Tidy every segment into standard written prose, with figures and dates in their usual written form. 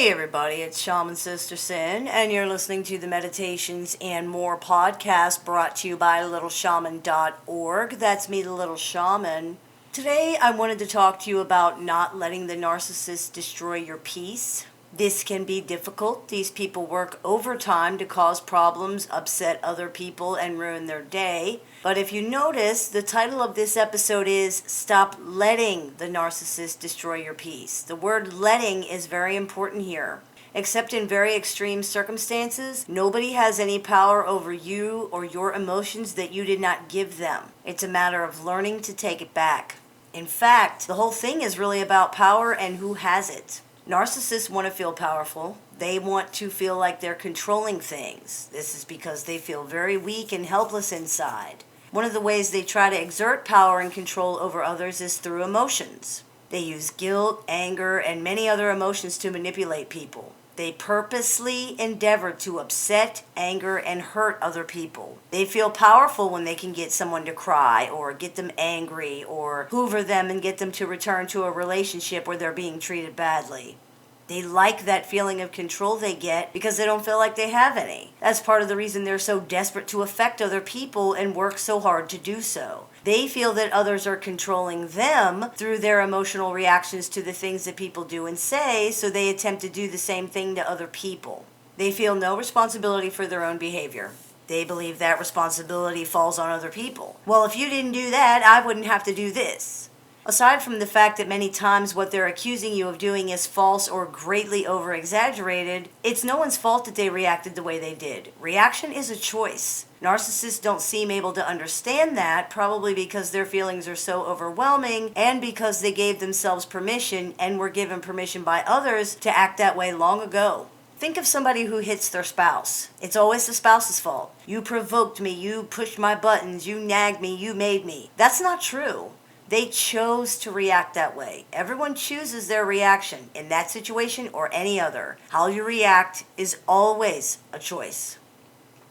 Hey everybody, it's Shaman Sister Sin, and you're listening to the Meditations and More podcast brought to you by littleshaman.org. That's me, the Little Shaman. Today I wanted to talk to you about not letting the narcissist destroy your peace. This can be difficult. These people work overtime to cause problems, upset other people, and ruin their day. But if you notice, the title of this episode is Stop Letting the Narcissist Destroy Your Peace. The word letting is very important here. Except in very extreme circumstances, nobody has any power over you or your emotions that you did not give them. It's a matter of learning to take it back. In fact, the whole thing is really about power and who has it. Narcissists want to feel powerful. They want to feel like they're controlling things. This is because they feel very weak and helpless inside. One of the ways they try to exert power and control over others is through emotions. They use guilt, anger, and many other emotions to manipulate people. They purposely endeavor to upset, anger, and hurt other people. They feel powerful when they can get someone to cry or get them angry or hoover them and get them to return to a relationship where they're being treated badly. They like that feeling of control they get because they don't feel like they have any. That's part of the reason they're so desperate to affect other people and work so hard to do so. They feel that others are controlling them through their emotional reactions to the things that people do and say, so they attempt to do the same thing to other people. They feel no responsibility for their own behavior. They believe that responsibility falls on other people. Well, if you didn't do that, I wouldn't have to do this. Aside from the fact that many times what they're accusing you of doing is false or greatly over-exaggerated, it's no one's fault that they reacted the way they did. Reaction is a choice. Narcissists don't seem able to understand that, probably because their feelings are so overwhelming and because they gave themselves permission and were given permission by others to act that way long ago. Think of somebody who hits their spouse. It's always the spouse's fault. You provoked me, you pushed my buttons, you nagged me, you made me. That's not true. They chose to react that way. Everyone chooses their reaction in that situation or any other. How you react is always a choice.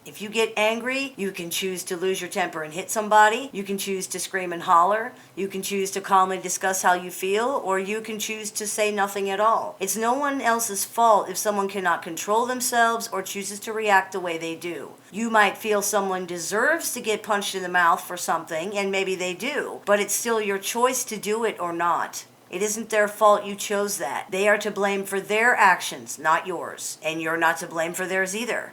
If you get angry, you can choose to lose your temper and hit somebody. You can choose to scream and holler. You can choose to calmly discuss how you feel, or you can choose to say nothing at all. It's no one else's fault if someone cannot control themselves or chooses to react the way they do. You might feel someone deserves to get punched in the mouth for something, and maybe they do, but it's still your choice to do it or not. It isn't their fault you chose that. They are to blame for their actions, not yours, and you're not to blame for theirs either.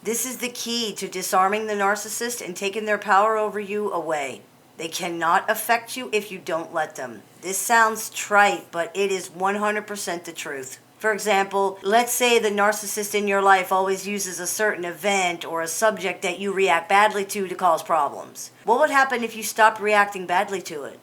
This is the key to disarming the narcissist and taking their power over you away. They cannot affect you if you don't let them. This sounds trite, but it is 100% the truth. For example, let's say the narcissist in your life always uses a certain event or a subject that you react badly to cause problems. What would happen if you stopped reacting badly to it?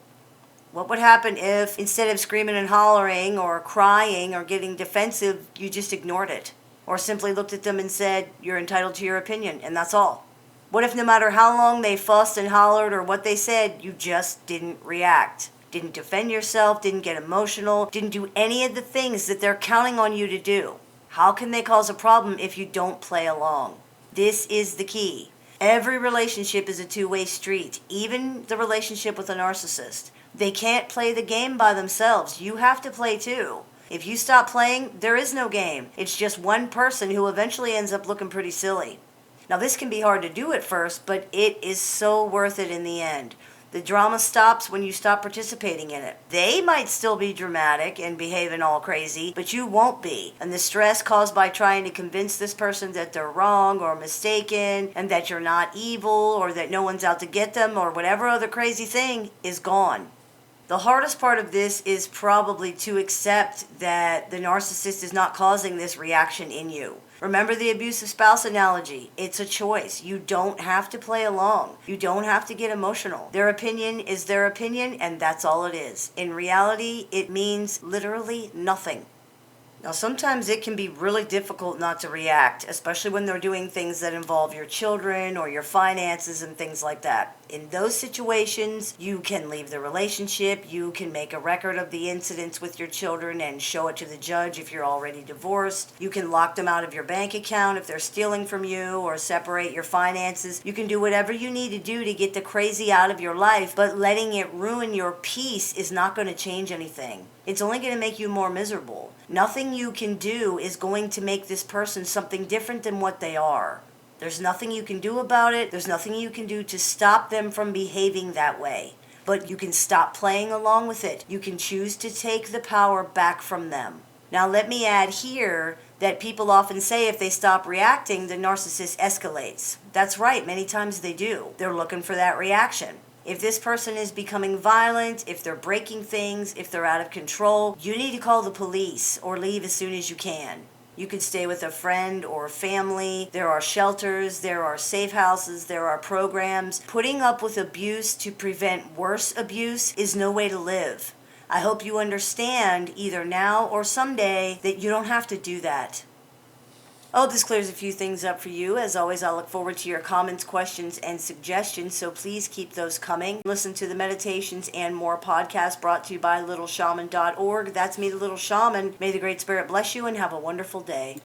What would happen if, instead of screaming and hollering or crying or getting defensive, you just ignored it? Or simply looked at them and said, you're entitled to your opinion, and that's all? What if no matter how long they fussed and hollered or what they said, you just didn't react? Didn't defend yourself, didn't get emotional, didn't do any of the things that they're counting on you to do? How can they cause a problem if you don't play along? This is the key. Every relationship is a two-way street, even the relationship with a narcissist. They can't play the game by themselves. You have to play too. If you stop playing, there is no game. It's just one person who eventually ends up looking pretty silly. Now, this can be hard to do at first, but it is so worth it in the end. The drama stops when you stop participating in it. They might still be dramatic and behaving all crazy, but you won't be. And the stress caused by trying to convince this person that they're wrong or mistaken and that you're not evil or that no one's out to get them or whatever other crazy thing is gone. The hardest part of this is probably to accept that the narcissist is not causing this reaction in you. Remember the abusive spouse analogy. It's a choice. You don't have to play along. You don't have to get emotional. Their opinion is their opinion, and that's all it is. In reality, it means literally nothing. Now, sometimes it can be really difficult not to react, especially when they're doing things that involve your children or your finances and things like that. In those situations, you can leave the relationship, you can make a record of the incidents with your children and show it to the judge if you're already divorced. You can lock them out of your bank account if they're stealing from you, or separate your finances. You can do whatever you need to do to get the crazy out of your life, but letting it ruin your peace is not going to change anything. It's only going to make you more miserable. Nothing you can do is going to make this person something different than what they are. There's nothing you can do about it. There's nothing you can do to stop them from behaving that way. But you can stop playing along with it. You can choose to take the power back from them. Now, let me add here that people often say if they stop reacting, the narcissist escalates. That's right, many times they do. They're looking for that reaction. If this person is becoming violent, if they're breaking things, if they're out of control, you need to call the police or leave as soon as you can. You could stay with a friend or family. There are shelters, there are safe houses, there are programs. Putting up with abuse to prevent worse abuse is no way to live. I hope you understand, either now or someday, that you don't have to do that. I hope this clears a few things up for you. As always, I look forward to your comments, questions, and suggestions, so please keep those coming. Listen to the Meditations and More podcast brought to you by littleshaman.org. That's me, the Little Shaman. May the Great Spirit bless you and have a wonderful day.